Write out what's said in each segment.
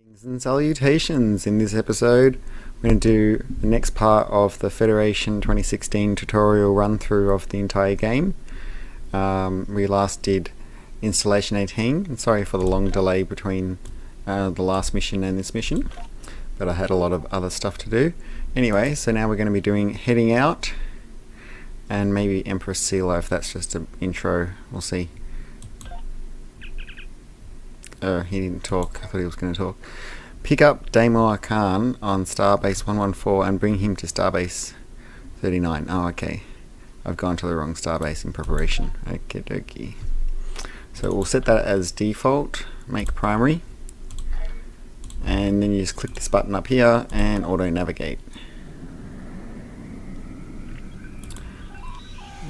Greetings and salutations. In this episode we're going to do the next part of the Federation 2016 tutorial run through of the entire game. We last did Installation 18, and sorry for the long delay between the last mission and this mission, but I had a lot of other stuff to do. Anyway, so now we're going to be doing Heading Out and maybe Empress Sela, if that's just an intro. We'll see. He didn't talk. I thought he was going to talk. Pick up Damar Khan on Starbase 114 and bring him to Starbase 39. Oh, okay. I've gone to the wrong starbase in preparation. Okie dokie. So we'll set that as default. Make primary. And then you just click this button up here and auto navigate.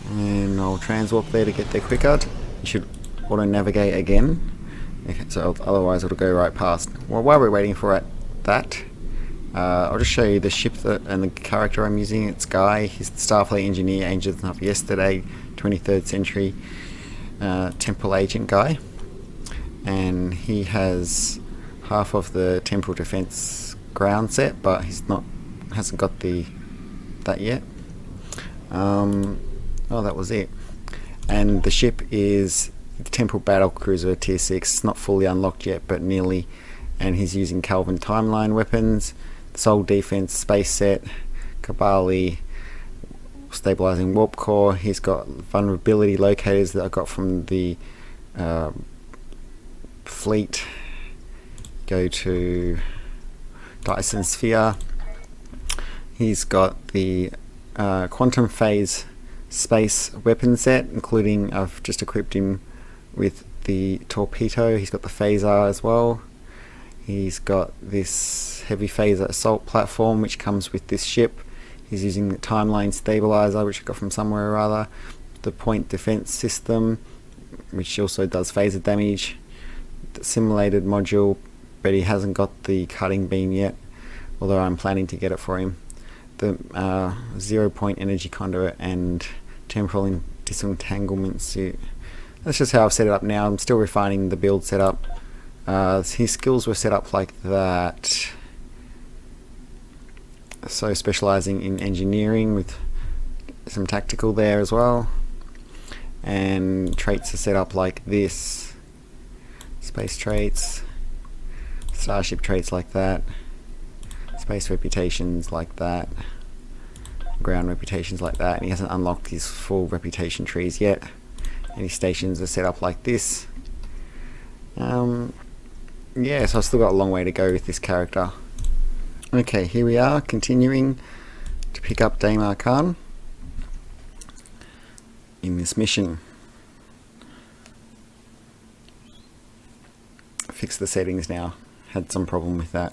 And I'll transwarp there to get there quicker. You should auto navigate again. Okay, so otherwise it'll go right past. Well, while we're waiting for that, I'll just show you the ship and the character I'm using. It's Guy. He's the Starfleet engineer, Angels of Yesterday, 23rd century Temporal agent guy, and he has half of the Temporal defense ground set, but hasn't got that yet. Oh, that was it. And the ship is the Temporal Battlecruiser Tier 6. It's not fully unlocked yet, but nearly. And he's using Kelvin timeline weapons, Soul Defense space set, Kobali, stabilizing warp core. He's got vulnerability locators that I got from the fleet. Go to Dyson Sphere. He's got the quantum phase space weapon set, including I've just equipped him with the torpedo. He's got the phaser as well. He's got this heavy phaser assault platform which comes with this ship. He's using the timeline stabilizer, which I got from somewhere or other. The point defense system, which also does phaser damage. The Assimilated module, but he hasn't got the cutting beam yet, although I'm planning to get it for him. The 0 point energy conduit and Temporal Disentanglement suit. That's just how I've set it up now. I'm still refining the build setup. His skills were set up like that. So specializing in engineering with some tactical there as well. And traits are set up like this. Space traits. Starship traits like that. Space reputations like that. Ground reputations like that. And he hasn't unlocked his full reputation trees yet. And his stations are set up like this. Yeah, so I've still got a long way to go with this character. Okay, here we are, continuing to pick up Damar Khan in this mission. Fix the settings now. Had some problem with that.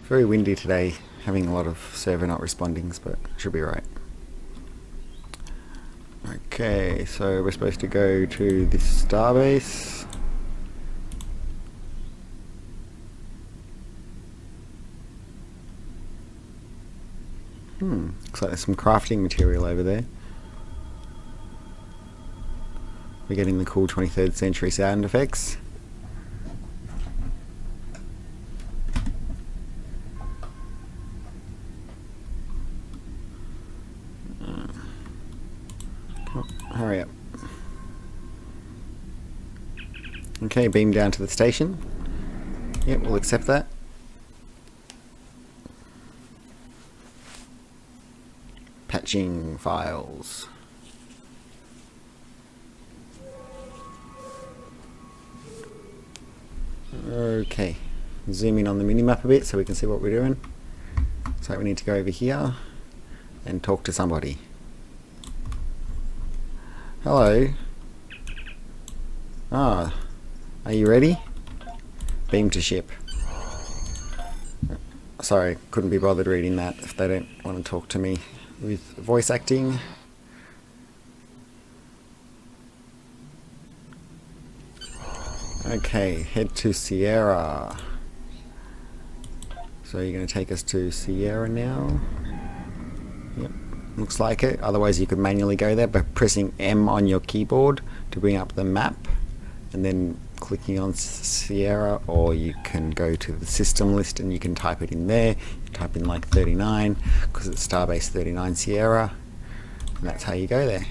Very windy today, having a lot of server not responding, but should be right. Okay, so we're supposed to go to this starbase. Looks like there's some crafting material over there. We're getting the cool 23rd century sound effects. Hurry up. Okay, beam down to the station. Yep, we'll accept that. Patching files. Okay, zoom in on the minimap a bit so we can see what we're doing. So we need to go over here and talk to somebody. Hello. Ah, are you ready? Beam to ship. Sorry, couldn't be bothered reading that if they don't want to talk to me with voice acting. Okay, head to Sierra. So you're going to take us to Sierra now? Yep. Looks like it. Otherwise you could manually go there by pressing M on your keyboard to bring up the map, and then clicking on Sierra, or you can go to the system list and you can type it in there. You type in like 39 because it's Starbase 39 Sierra, and that's how you go there.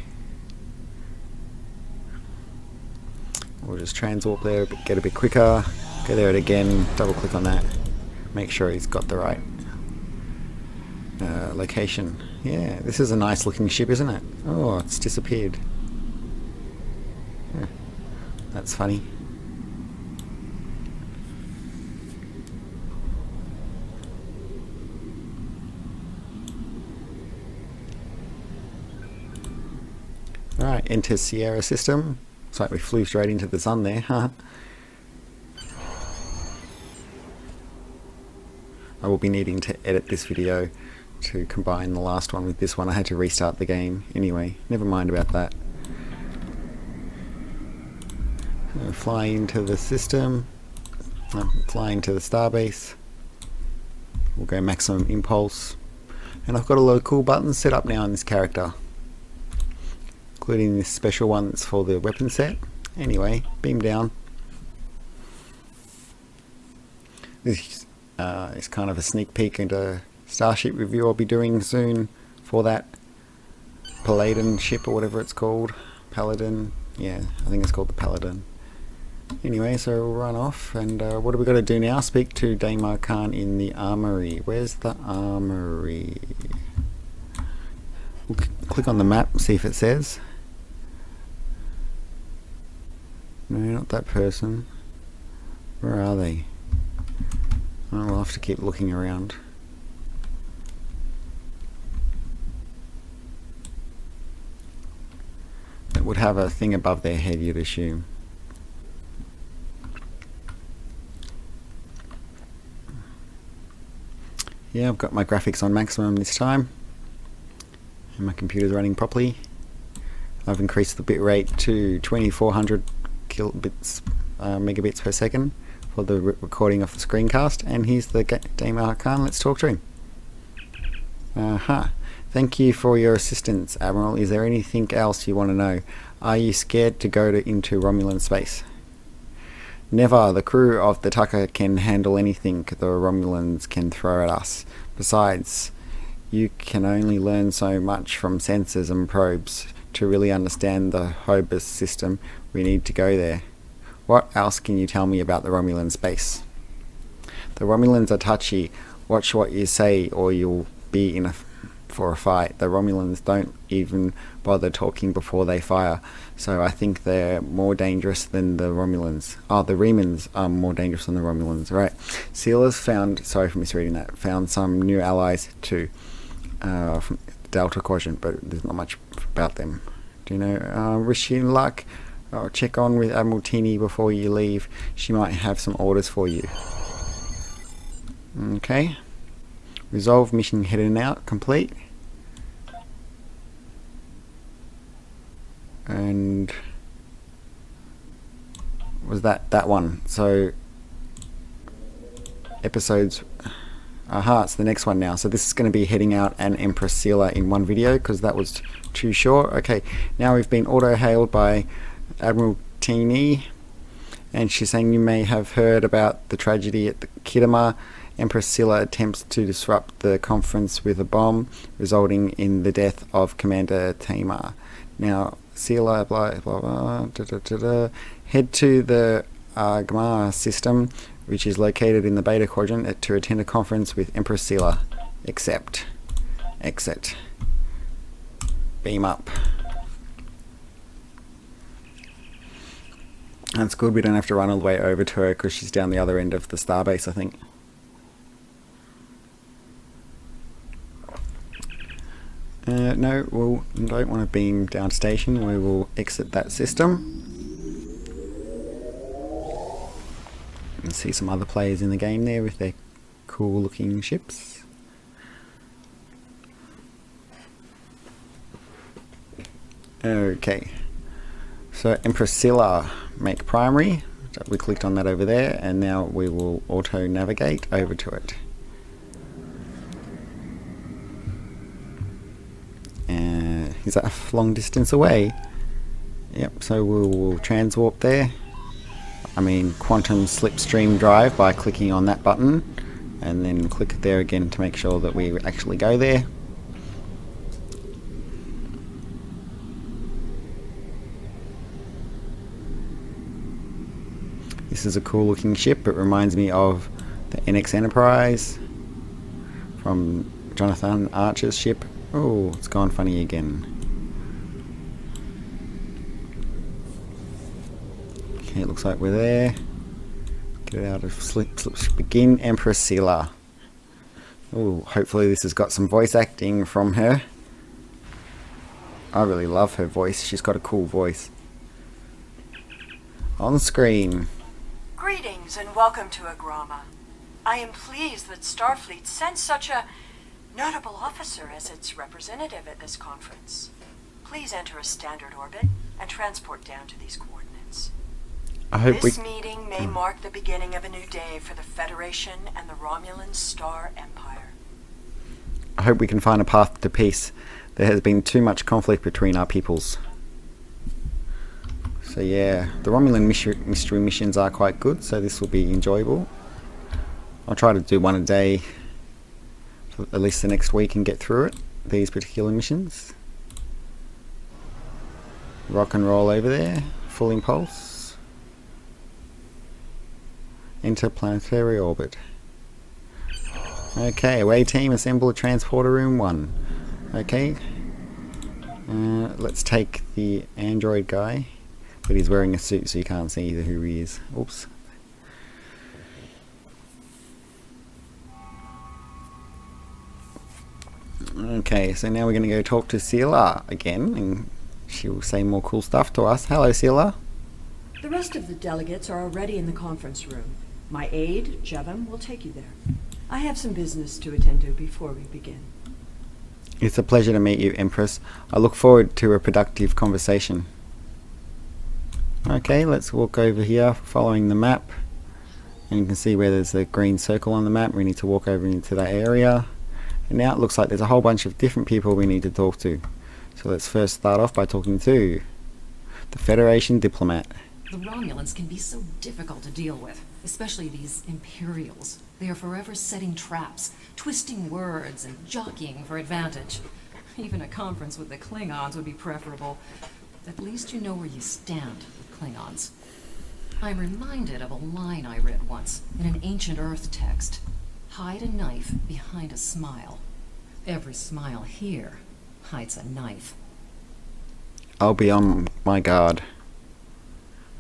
We'll just transwarp there, get a bit quicker, go there again, double click on that, make sure he's got the right location. Yeah, this is a nice looking ship, isn't it? Oh, it's disappeared. Yeah, that's funny. Alright, enter Sierra system. Looks like we flew straight into the sun there, huh? I will be needing to edit this video to combine the last one with this one. I had to restart the game anyway. Never mind about that. Fly into the system. Fly into the starbase. We'll go maximum impulse. And I've got a lot of cool buttons set up now in this character, including this special one that's for the weapon set. Anyway, beam down. This is kind of a sneak peek into Starship review I'll be doing soon for that Paladin ship or whatever it's called. Paladin. Yeah, I think it's called the Paladin. Anyway, so we'll run off, and what are we got to do now? Speak to Damar Khan in the armory. Where's the armory? We'll click on the map, see if it says. No, not that person. Where are they? I'll have to keep looking around. It would have a thing above their head, you'd assume. Yeah, I've got my graphics on maximum this time, and my computer's running properly. I've increased the bitrate to 2400 megabits per second for the recording of the screencast. And here's the Damar Khan. Let's talk to him. Thank you for your assistance, Admiral. Is there anything else you want to know? Are you scared to go into Romulan space? Never. The crew of the Tucker can handle anything the Romulans can throw at us. Besides, you can only learn so much from sensors and probes. To really understand the Hobus system, we need to go there. What else can you tell me about the Romulan space? The Romulans are touchy. Watch what you say or you'll be in for a fight. The Romulans don't even bother talking before they fire, so I think they're more dangerous than the Romulans. Oh, the Remans are more dangerous than the Romulans, right? Sela's found, sorry for misreading that, found some new allies too, from Delta Quadrant, but there's not much about them. Do you know? Wish you luck. Check on with Admiral Teeny before you leave. She might have some orders for you. Okay. Resolve mission heading out complete. And was that one? So episodes. It's the next one now. So this is going to be heading out and Empress Sela in one video because that was too short. Okay, now we've been auto-hailed by Admiral Teeny, and she's saying you may have heard about the tragedy at the Kitama. Empress Sela attempts to disrupt the conference with a bomb, resulting in the death of Commander Tamar. Now, Sela, blah, blah, blah, head to the Gmar system, which is located in the Beta Quadrant, to attend a conference with Empress Sela. Accept. Exit. Beam up. That's good, we don't have to run all the way over to her because she's down the other end of the starbase, I think. No, we don't want to beam down station. We will exit that system. And see some other players in the game there with their cool looking ships. Okay, so Empress Sela, make primary. We clicked on that over there, and now we will auto navigate over to it. Is that a long distance away? Yep, so we'll transwarp there. quantum slipstream drive by clicking on that button, and then click it there again to make sure that we actually go there. This is a cool looking ship. It reminds me of the NX Enterprise from Jonathan Archer's ship. Oh, it's gone funny again. Okay, it looks like we're there. Get out of slip, begin Empress Sela. Oh, hopefully this has got some voice acting from her. I really love her voice. She's got a cool voice. On screen. Greetings and welcome to Agrama. I am pleased that Starfleet sent such a notable officer as its representative at this conference. Please enter a standard orbit and transport down to these coordinates. This meeting may mark the beginning of a new day for the Federation and the Romulan Star Empire. I hope we can find a path to peace. There has been too much conflict between our peoples. So yeah, the Romulan mystery missions are quite good, so this will be enjoyable. I'll try to do one a day for at least the next week and get through it, these particular missions. Rock and roll over there, full impulse. Interplanetary orbit. Okay, away team, assemble transporter room 1. Okay, let's take the android guy. But he's wearing a suit, so you can't see either who he is. Oops. Okay, so now we're going to go talk to Sela again, and she will say more cool stuff to us. Hello, Sela. The rest of the delegates are already in the conference room. My aide, Jevon, will take you there. I have some business to attend to before we begin. It's a pleasure to meet you, Empress. I look forward to a productive conversation. Okay, let's walk over here following the map, and you can see where there's a green circle on the map. We need to walk over into that area, and now it looks like there's a whole bunch of different people we need to talk to. So let's first start off by talking to the Federation diplomat. The Romulans can be so difficult to deal with, especially these Imperials. They are forever setting traps, twisting words, and jockeying for advantage. Even a conference with the Klingons would be preferable. At least you know where you stand with Klingons. I'm reminded of a line I read once in an ancient Earth text. Hide a knife behind a smile. Every smile here hides a knife. I'll be on my guard.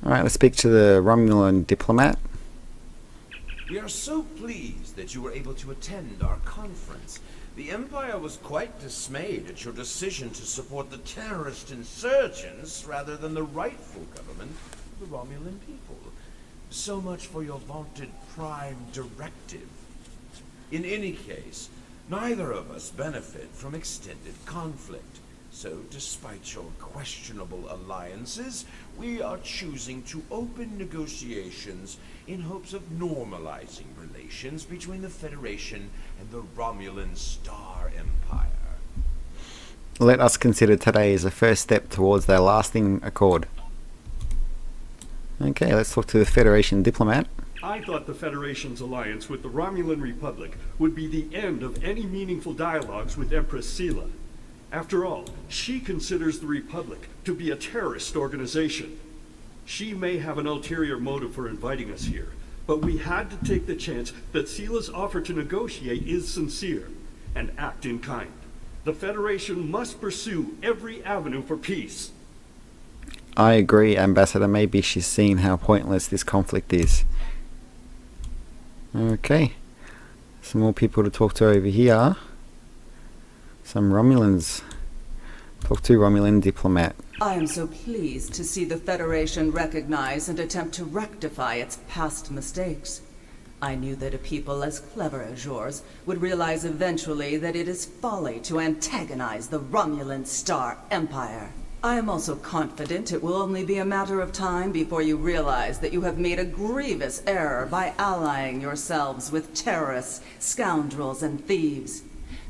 Alright, let's speak to the Romulan diplomat. We are so pleased that you were able to attend our conference. The Empire was quite dismayed at your decision to support the terrorist insurgents rather than the rightful government of the Romulan people. So much for your vaunted prime directive. In any case, neither of us benefit from extended conflict. So, despite your questionable alliances, we are choosing to open negotiations in hopes of normalizing relations between the Federation and the Romulan Star Empire. Let us consider today as a first step towards their lasting accord. Okay, let's talk to the Federation diplomat. I thought the Federation's alliance with the Romulan Republic would be the end of any meaningful dialogues with Empress Sela. After all, she considers the Republic to be a terrorist organization. She may have an ulterior motive for inviting us here, but we had to take the chance that Sela's offer to negotiate is sincere, and act in kind. The Federation must pursue every avenue for peace. I agree, Ambassador. Maybe she's seen how pointless this conflict is. Okay. Some more people to talk to over here. Some Romulans. Talk to Romulan diplomat. I am so pleased to see the Federation recognize and attempt to rectify its past mistakes. I knew that a people as clever as yours would realize eventually that it is folly to antagonize the Romulan Star Empire. I am also confident it will only be a matter of time before you realize that you have made a grievous error by allying yourselves with terrorists, scoundrels, and thieves.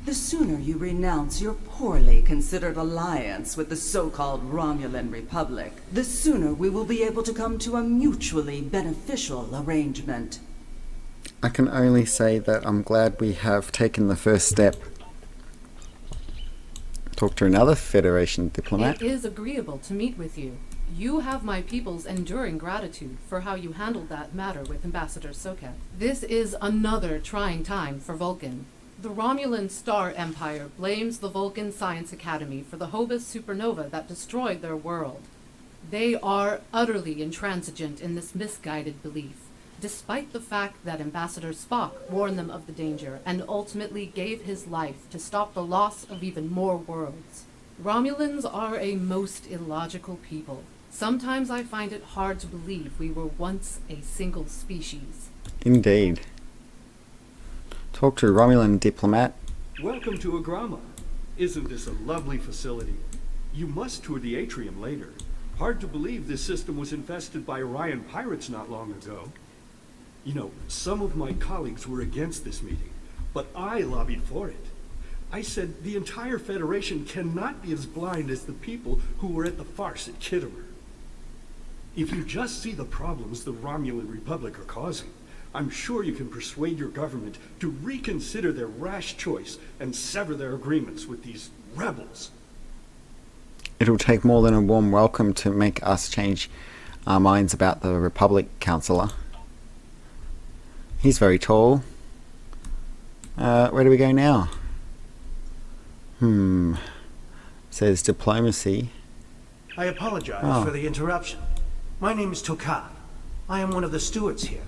The sooner you renounce your poorly considered alliance with the so-called Romulan Republic, the sooner we will be able to come to a mutually beneficial arrangement. I can only say that I'm glad we have taken the first step. Talk to another Federation diplomat. It is agreeable to meet with you. You have my people's enduring gratitude for how you handled that matter with Ambassador Soket. This is another trying time for Vulcan. The Romulan Star Empire blames the Vulcan Science Academy for the Hobus supernova that destroyed their world. They are utterly intransigent in this misguided belief, despite the fact that Ambassador Spock warned them of the danger and ultimately gave his life to stop the loss of even more worlds. Romulans are a most illogical people. Sometimes I find it hard to believe we were once a single species. Indeed. Talk to Romulan diplomat. Welcome to Agrama. Isn't this a lovely facility? You must tour the atrium later. Hard to believe this system was infested by Orion pirates not long ago. You know, some of my colleagues were against this meeting, but I lobbied for it. I said the entire Federation cannot be as blind as the people who were at the farce at Kittimer. If you just see the problems the Romulan Republic are causing, I'm sure you can persuade your government to reconsider their rash choice and sever their agreements with these rebels. It'll take more than a warm welcome to make us change our minds about the Republic Counselor. He's very tall. Where do we go now? Says diplomacy. I apologize for the interruption. My name is Tokar. I am one of the stewards here.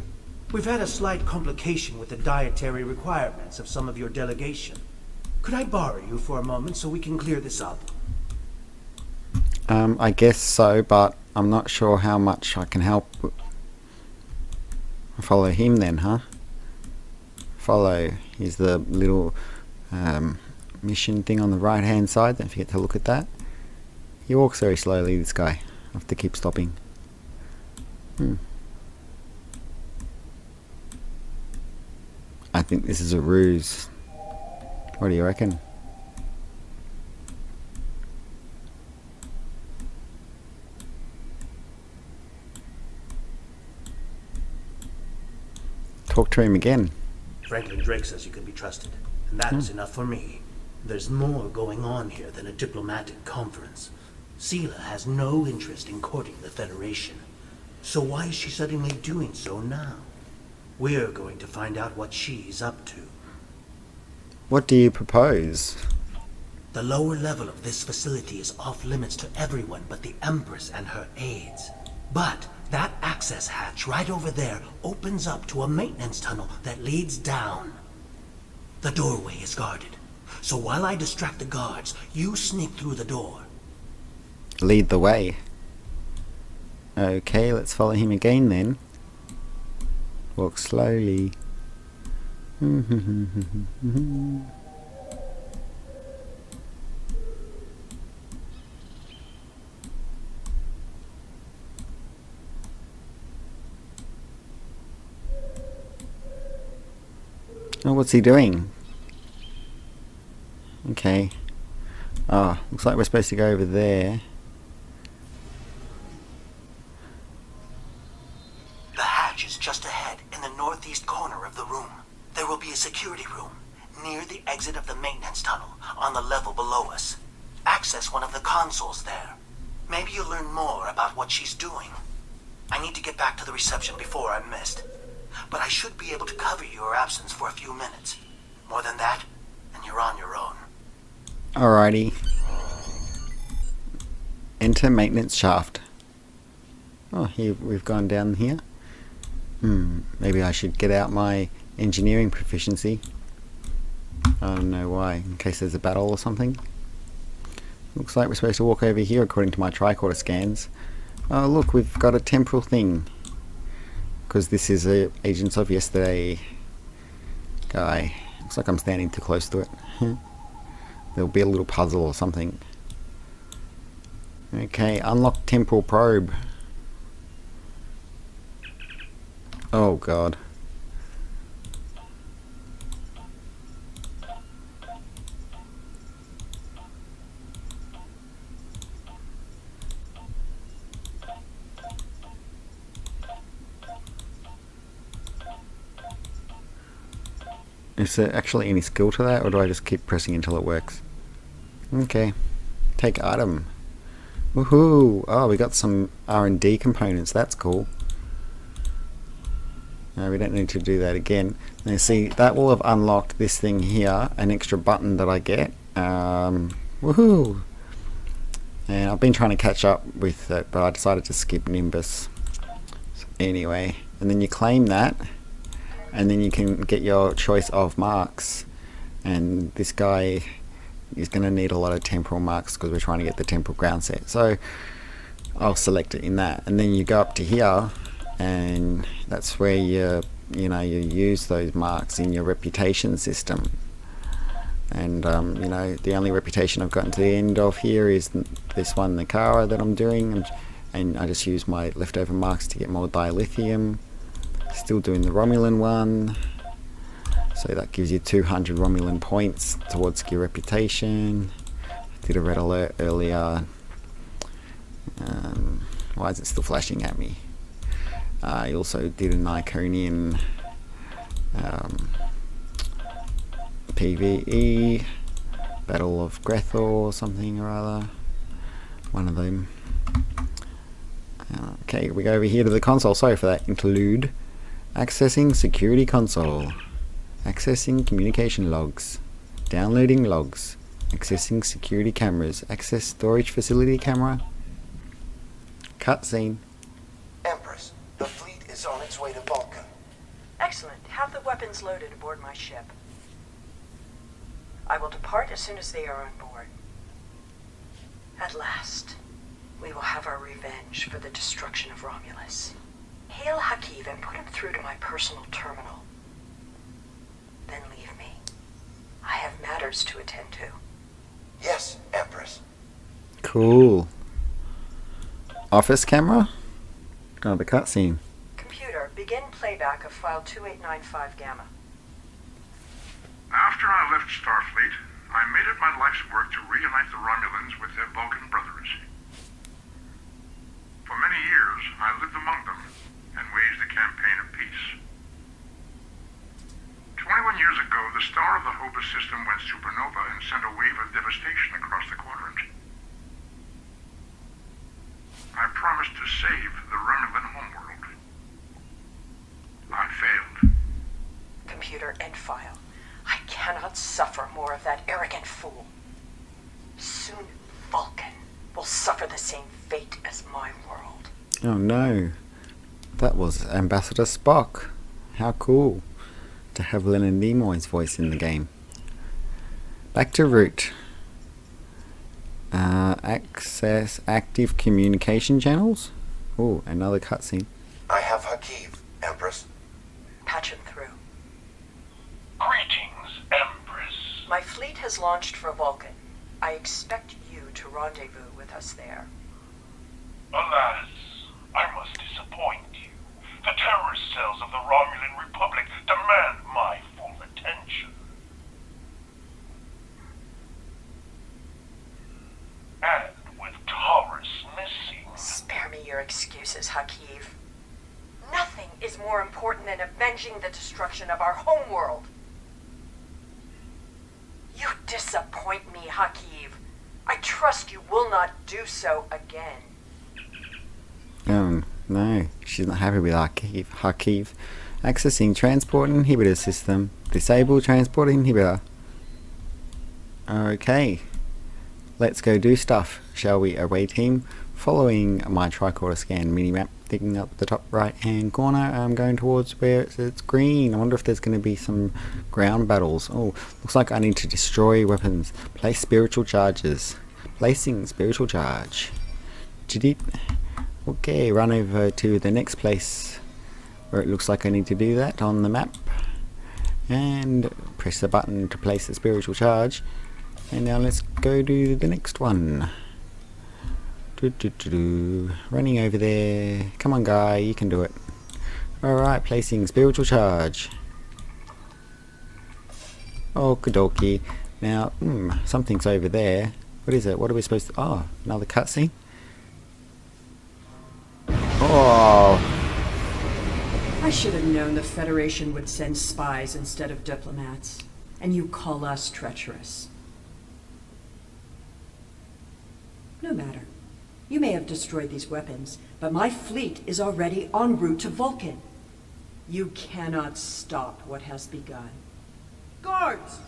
We've had a slight complication with the dietary requirements of some of your delegation. Could I borrow you for a moment so we can clear this up? I guess so, but I'm not sure how much I can help. Follow him then, huh? Follow. Here's the little mission thing on the right hand side. Don't forget to look at that. He walks very slowly, this guy. I have to keep stopping. I think this is a ruse. What do you reckon? Talk to him again. Franklin Drake says you can be trusted, and that is enough for me. There's more going on here than a diplomatic conference. Sela has no interest in courting the Federation. So why is she suddenly doing so now? We're going to find out what she's up to. What do you propose? The lower level of this facility is off limits to everyone but the Empress and her aides. But that access hatch right over there opens up to a maintenance tunnel that leads down. The doorway is guarded. So while I distract the guards, you sneak through the door. Lead the way. Okay, let's follow him again then. Walk slowly. Oh, what's he doing? Okay. Oh, looks like we're supposed to go over there. The hatch is just ahead in the northeast corner of the room. There will be a security room near the exit of the maintenance tunnel on the level below us. Access one of the consoles there. Maybe you'll learn more about what she's doing. I need to get back to the reception before I'm missed. But I should be able to cover your absence for a few minutes. More than that, and you're on your own. Alrighty. Enter maintenance shaft. Oh, here we've gone down here. Maybe I should get out my engineering proficiency. I don't know why, in case there's a battle or something. Looks like we're supposed to walk over here according to my tricorder scans. Oh look, we've got a temporal thing. Because this is a Agents of Yesterday guy. Looks like I'm standing too close to it. There'll be a little puzzle or something. Okay, unlock temporal probe. Oh god. Is there actually any skill to that, or do I just keep pressing until it works? Okay. Take item. Woohoo! Oh, we got some R&D components. That's cool. No, we don't need to do that again. Now see, that will have unlocked this thing here, an extra button that I get. Woohoo! And I've been trying to catch up with it, but I decided to skip Nimbus. So anyway, and then you claim that, and then you can get your choice of marks. And this guy is going to need a lot of temporal marks because we're trying to get the temporal ground set. So I'll select it in that, and then you go up to here, and that's where you use those marks in your reputation system. And the only reputation I've gotten to the end of here is this one, the Kara, that I'm doing, and I just use my leftover marks to get more dilithium. Still doing the Romulan one, so that gives you 200 Romulan points towards your reputation. I did a red alert earlier. Why is it still flashing at me? I also did an Iconian PvE, Battle of Grethor or something or other. One of them. Okay, we go over here to the console. Sorry for that interlude. Accessing security console. Accessing communication logs. Downloading logs. Accessing security cameras. Access storage facility camera. Cutscene. Empress, the fleet is on its way to Vulcan. Excellent. Have the weapons loaded aboard my ship. I will depart as soon as they are on board. At last, we will have our revenge for the destruction of Romulus. Hail Hakiv and put him through to my personal terminal. Then leave me. I have matters to attend to. Yes, Empress. Cool. Office camera? Oh, the cutscene. Computer, begin playback of file 2895 Gamma. After I left Starfleet, I made it my life's work to reunite the Romulans with their Vulcan brothers. For many years, I lived among them and waged a campaign of peace. 21 years ago, the star of the Hobus system went supernova and sent a wave of devastation across the quadrant. I promised to save the Romulan homeworld. I failed. Computer, end file. I cannot suffer more of that arrogant fool. Soon, Vulcan will suffer the same fate as my world. Oh no. That was Ambassador Spock. How cool to have Leonard Nimoy's voice in the game. Back to root. Access active communication channels. Oh, another cutscene. I have Hakiv, Empress. Patch him through. Greetings, Empress. My fleet has launched for Vulcan. I expect you to rendezvous with us there. Alas, I must disappoint you. The terrorist cells of the Romulan Republic demand my full attention. And with Taurus missing... Spare me your excuses, Hakiv. Nothing is more important than avenging the destruction of our homeworld. You disappoint me, Hakiv. I trust you will not do so again. Oh no, she's not happy with Hakiv. Accessing transport inhibitor system. Disable transport inhibitor. Okay. Let's go do stuff, shall we, away team? Following my tricorder scan minimap, digging up the top right hand corner, I'm going towards where it's green. I wonder if there's going to be some ground battles. Oh, looks like I need to destroy weapons. Place spiritual charges. Placing spiritual charge. Okay, run over to the next place where it looks like I need to do that on the map. And press the button to place the spiritual charge. And now let's go do the next one. Running over there. Come on, guy, you can do it. Alright, placing spiritual charge. Okie dokie. Now, something's over there. What is it? What are we supposed to... Oh, another cutscene? Oh. I should have known the Federation would send spies instead of diplomats. And you call us treacherous. No matter. You may have destroyed these weapons, but my fleet is already en route to Vulcan. You cannot stop what has begun. Guards!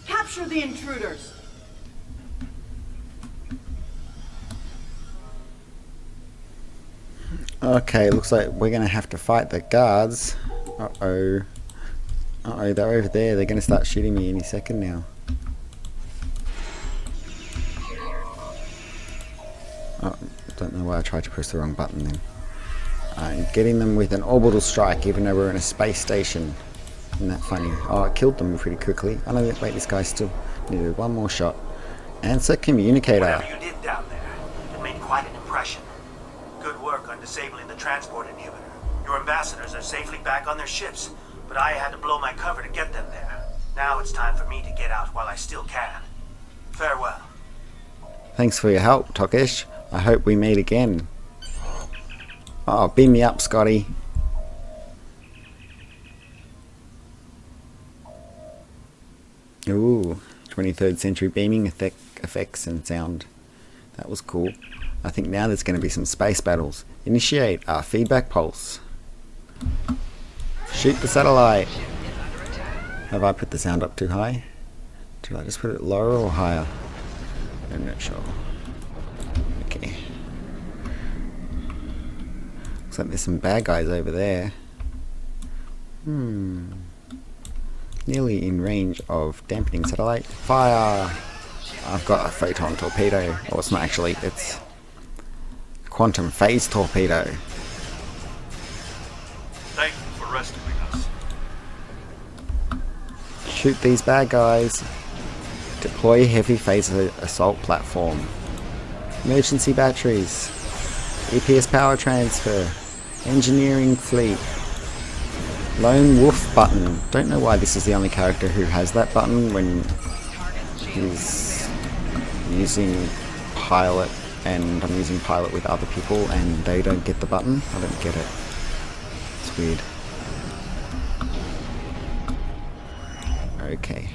Capture the intruders! Okay, looks like we're going to have to fight the guards. Uh-oh. Uh-oh, they're over there. They're going to start shooting me any second now. Oh, don't know why I tried to press the wrong button then. I'm getting them with an orbital strike, even though we're in a space station. Isn't that funny? Oh, I killed them pretty quickly. I know that, wait, this guy still needed one more shot. Answer communicator. Whatever you did down there, it made quite an impression. Good work on disabling the transport inhibitor. Your ambassadors are safely back on their ships, but I had to blow my cover to get them there. Now it's time for me to get out while I still can. Farewell. Thanks for your help, Tokesh. I hope we meet again. Oh, beam me up, Scotty. Ooh, 23rd century beaming effects and sound. That was cool. I think now there's going to be some space battles. Initiate our feedback pulse. Shoot the satellite. Have I put the sound up too high? Did I just put it lower or higher? I'm not sure. Okay. Looks like there's some bad guys over there. Nearly in range of dampening satellite. Fire! I've got a photon torpedo. Oh, it's not actually, it's quantum phase torpedo. Thank you for rescuing us. Shoot these bad guys. Deploy heavy phaser assault platform. Emergency batteries. EPS power transfer. Engineering fleet. Lone wolf button. Don't know why this is the only character who has that button when he's using pilot and I'm using pilot with other people and they don't get the button. I don't get it. It's weird. Okay.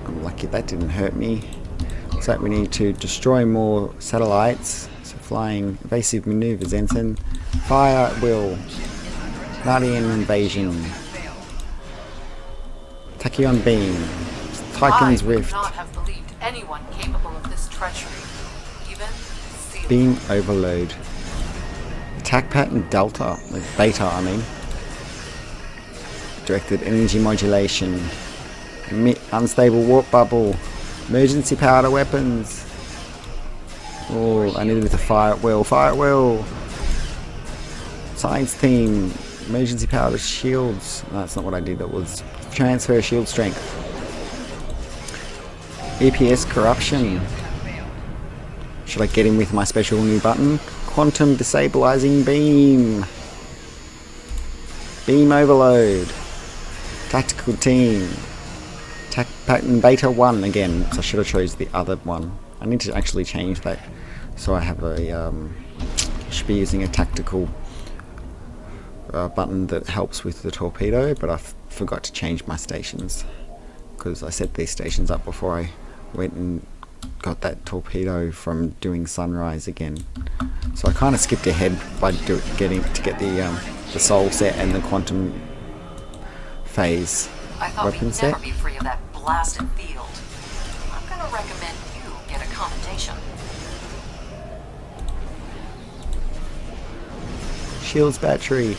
I'm lucky that didn't hurt me. Looks like we need to destroy more satellites. So flying evasive maneuvers, ensign. Fire at will. Guardian invasion. Tachyon beam. Titan's rift. I would not have believed anyone capable of this treachery. Even Sela. Beam overload. Attack pattern delta. Like beta, I mean. Directed energy modulation. Unstable warp bubble. Emergency power to weapons. Oh, I needed to fire at will. Fire at will. Science team. Emergency power to shields. No, that's not what I did. That was transfer shield strength. EPS corruption. Should I get in with my special new button? Quantum destabilizing beam. Beam overload. Tactical team. Attack pattern beta 1 again. So I should have chose the other one. I need to actually change that. So I have a should be using a tactical button that helps with the torpedo, but I forgot to change my stations because I set these stations up before I went and got that torpedo from doing sunrise again. So I kind of skipped ahead by getting the soul set and the quantum phase I thought weapon we'd set. never be free of that blasted field. I'm gonna recommend you get a commendation. Shields battery.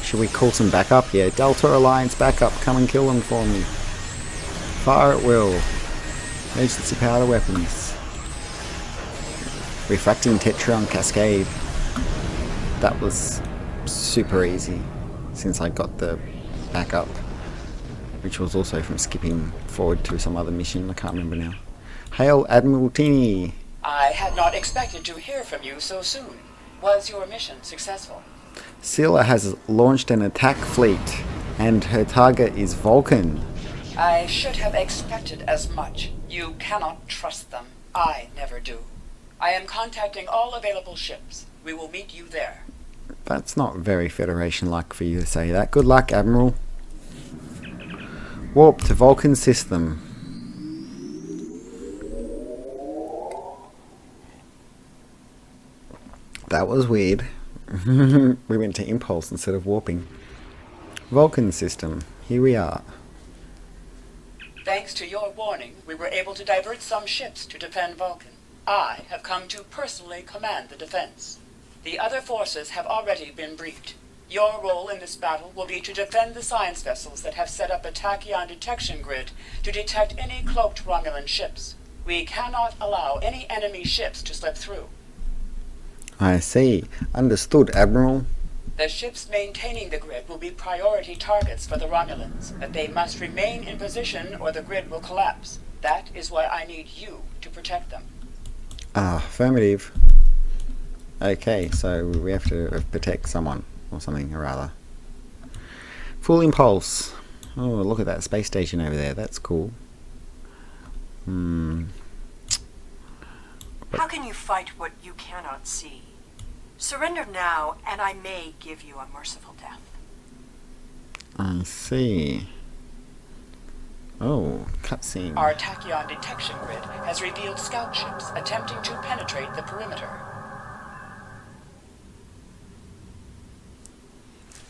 Should we call some backup? Yeah, Delta Alliance backup. Come and kill them for me. Fire at will. Emergency power to weapons. Refracting Tetron Cascade. That was super easy since I got the backup, which was also from skipping forward to some other mission. I can't remember now. Hail Admiral Tini. I had not expected to hear from you so soon. Was your mission successful? Sela has launched an attack fleet, and her target is Vulcan. I should have expected as much. You cannot trust them. I never do. I am contacting all available ships. We will meet you there. That's not very Federation-like for you to say that. Good luck, Admiral. Warp to Vulcan system. That was weird. We went to impulse instead of warping. Vulcan system. Here we are. Thanks to your warning, we were able to divert some ships to defend Vulcan. I have come to personally command the defense. The other forces have already been briefed. Your role in this battle will be to defend the science vessels that have set up a tachyon detection grid to detect any cloaked Romulan ships. We cannot allow any enemy ships to slip through. I see. Understood, Admiral. The ships maintaining the grid will be priority targets for the Romulans, but they must remain in position or the grid will collapse. That is why I need you to protect them. Affirmative. Okay, so we have to protect someone, or something, or other. Full impulse. Oh, look at that space station over there. That's cool. How can you fight what you cannot see? Surrender now, and I may give you a merciful death. I see. Oh, cutscene. Our tachyon detection grid has revealed scout ships attempting to penetrate the perimeter.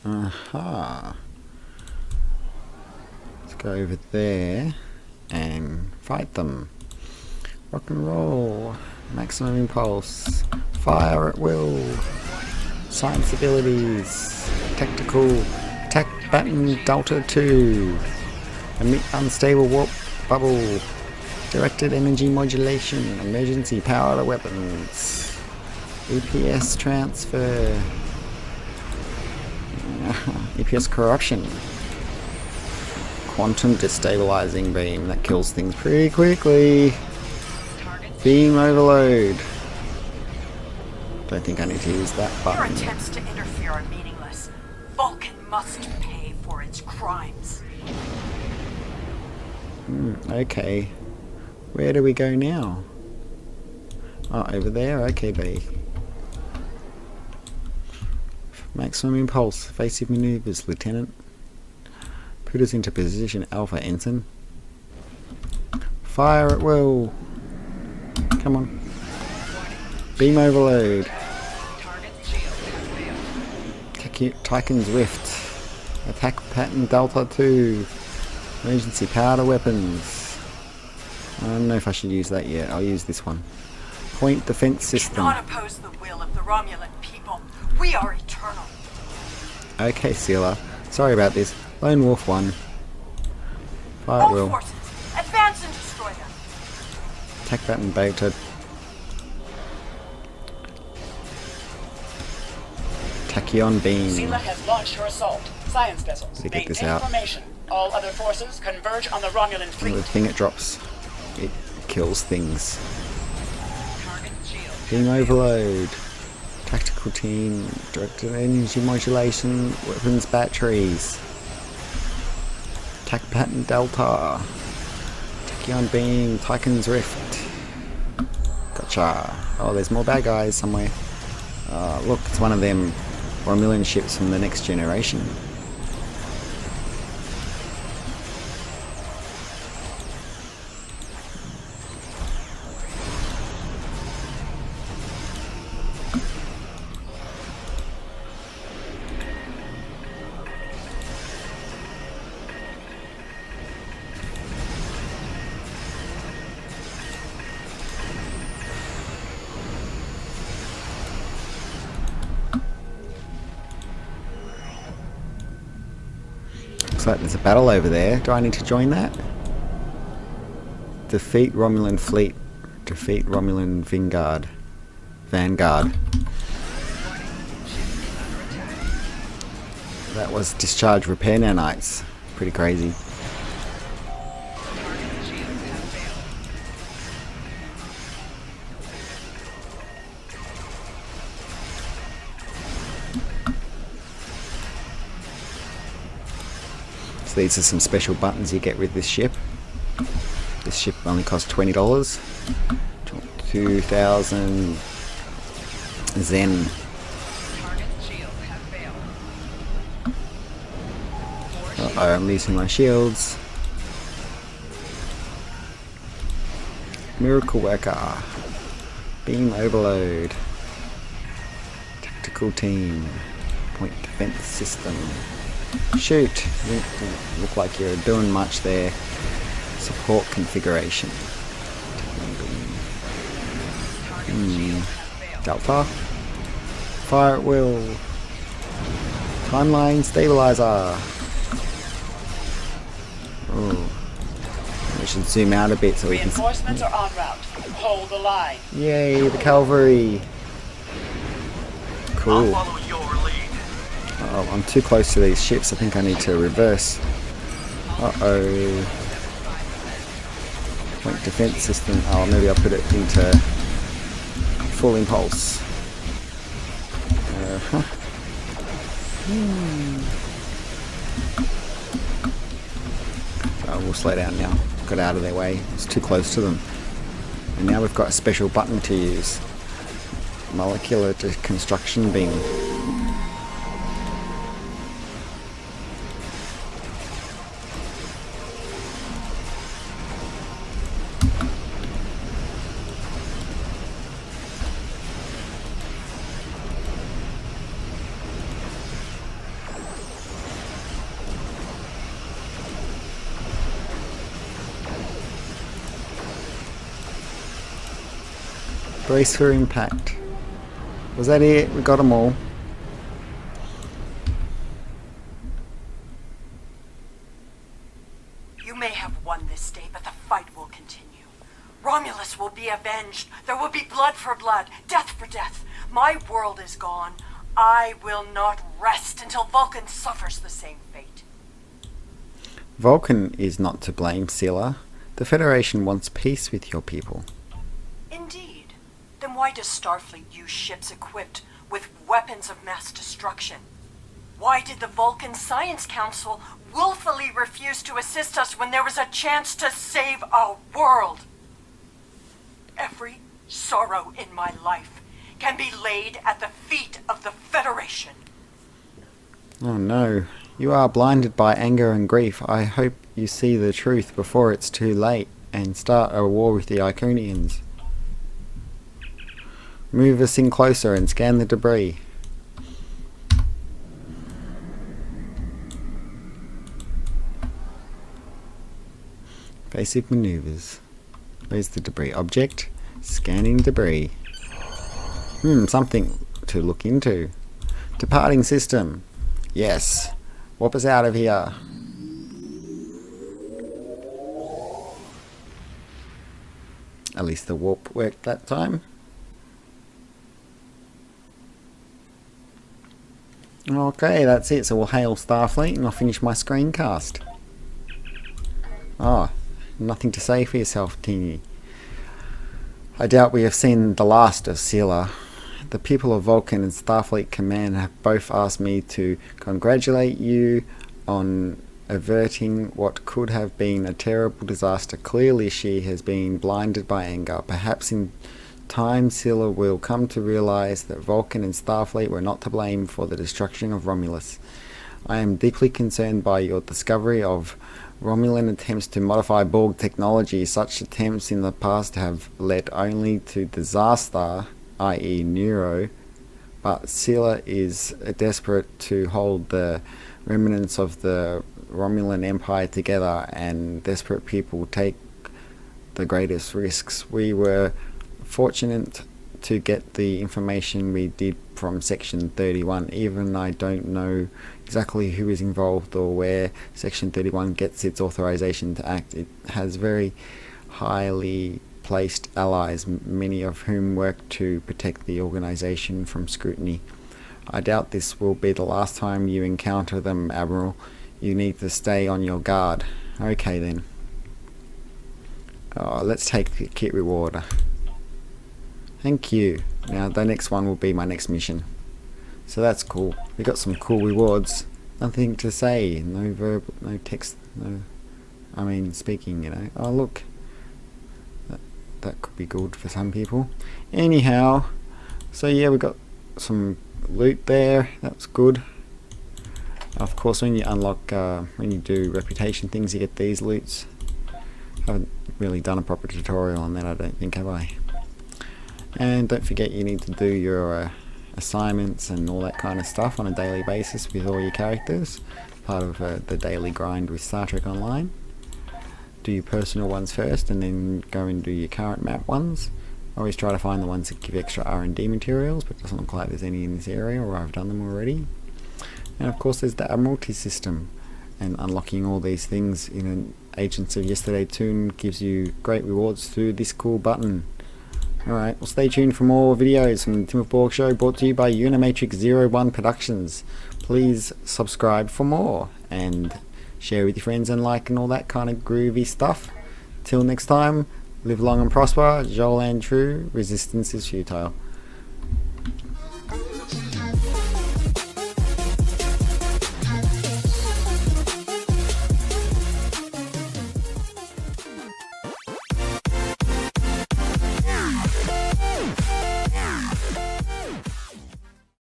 Aha. Let's go over there and fight them. Rock and roll. Maximum impulse. Fire at will. Science abilities. Tactical. Attack button Delta 2. Emit unstable warp bubble. Directed energy modulation. Emergency power to weapons. EPS transfer. EPS corruption. Quantum destabilizing beam. That kills things pretty quickly. Beam overload. Don't think I need to use that Your button. attempts to interfere are meaningless. Vulcan must pay for its crimes. Okay. Where do we go now? Oh, over there? Okay, buddy. Maximum impulse. Evasive maneuvers, Lieutenant. Put us into position, Alpha Ensign. Fire at will. Come on. Beam overload. Tychon's Rift. Attack pattern Delta 2. Emergency power to weapons. I don't know if I should use that yet. I'll use this one. Point defense Do system. not oppose the will of the Romulan people. We are eternal. Okay, Sela. Sorry about this. Lone Wolf 1. Fire at All will. forces, advance and destroy them. Attack button Beta. Tachyon beam. Sela has launched her assault. Science vessels. Let me get this Maintain out. formation. All other forces converge on the Romulan And fleet. the thing it drops, it kills things. Beam overload. Tactical team. Directed energy modulation. Weapons batteries. Attack pattern Delta. Tachyon beam. Tychon's Rift. Gotcha. Oh, there's more bad guys somewhere. Look, it's one of them Romulan ships from the next generation. Looks like there's a battle over there. Do I need to join that? Defeat Romulan fleet. Defeat Romulan Vanguard. That was discharge repair nanites. Pretty crazy. So these are some special buttons you get with this ship. This ship only costs $20. 2,000 Zen. Uh-oh, I'm losing my shields. Miracle Worker. Beam Overload. Tactical Team. Point Defense System. Shoot! You don't look like you're doing much there. Support configuration. Delta. Fire at will. Timeline Stabilizer. Oh. We should zoom out a bit so we can see. Reinforcements are en route. Hold the line. Yay, the cavalry. Cool. I'll follow your lead. Oh, I'm too close to these ships. I think I need to reverse. Uh-oh. Point defense system. Oh, maybe I'll put it into full impulse. So we'll slow down now. Got out of their way. It's too close to them. And now we've got a special button to use. Molecular deconstruction beam. Brace for impact. Was that it? We got them all. You may have won this day, but the fight will continue. Romulus will be avenged. There will be blood for blood, death for death. My world is gone. I will not rest until Vulcan suffers the same fate. Vulcan is not to blame, Sela. The Federation wants peace with your people. Indeed. Then why does Starfleet use ships equipped with weapons of mass destruction? Why did the Vulcan Science Council willfully refuse to assist us when there was a chance to save our world? Every sorrow in my life can be laid at the feet of the Federation. Oh no. You are blinded by anger and grief. I hope you see the truth before it's too late and start a war with the Iconians. Move us in closer and scan the debris. Basic maneuvers. Where's the debris? Object. Scanning debris. Something to look into. Departing system. Yes. Warp us out of here. At least the warp worked that time. Okay, that's it. So we'll hail Starfleet and I'll finish my screencast. Ah, nothing to say for yourself, Teeny. I doubt we have seen the last of Sela. The people of Vulcan and Starfleet Command have both asked me to congratulate you on averting what could have been a terrible disaster. Clearly she has been blinded by anger. Perhaps in time Sela will come to realize that Vulcan and Starfleet were not to blame for the destruction of Romulus. I am deeply concerned by your discovery of Romulan attempts to modify Borg technology. Such attempts in the past have led only to disaster, i.e. Neuro, but Sela is desperate to hold the remnants of the Romulan Empire together, and desperate people take the greatest risks. We were fortunate to get the information we did from Section 31. Even I don't know exactly who is involved or where Section 31 gets its authorization to act. It has very highly placed allies, many of whom work to protect the organization from scrutiny. I doubt this will be the last time you encounter them, Admiral. You need to stay on your guard. Okay then. Let's take the kit reward. Thank you. Now the next one will be my next mission. So that's cool. We got some cool rewards. Nothing to say. No verb, no text, speaking, you know. Oh look. That could be good for some people. Anyhow, so yeah, we got some loot there. That's good. Of course, when you unlock, when you do reputation things, you get these loots. Haven't really done a proper tutorial on that, I don't think, have I? And don't forget, you need to do your assignments and all that kind of stuff on a daily basis with all your characters. Part of the daily grind with Star Trek Online. Do your personal ones first, and then go and do your current map ones. Always try to find the ones that give extra R&D materials, but it doesn't look like there's any in this area, or I've done them already. And of course there's the Admiralty system, and unlocking all these things in an Agents of Yesterday toon gives you great rewards through this cool button. Alright, well, stay tuned for more videos from the Tim of Borg Show, brought to you by Unimatrix 01 Productions. Please subscribe for more, and share with your friends and like and all that kind of groovy stuff. Till next time, live long and prosper, Joel and true, resistance is futile.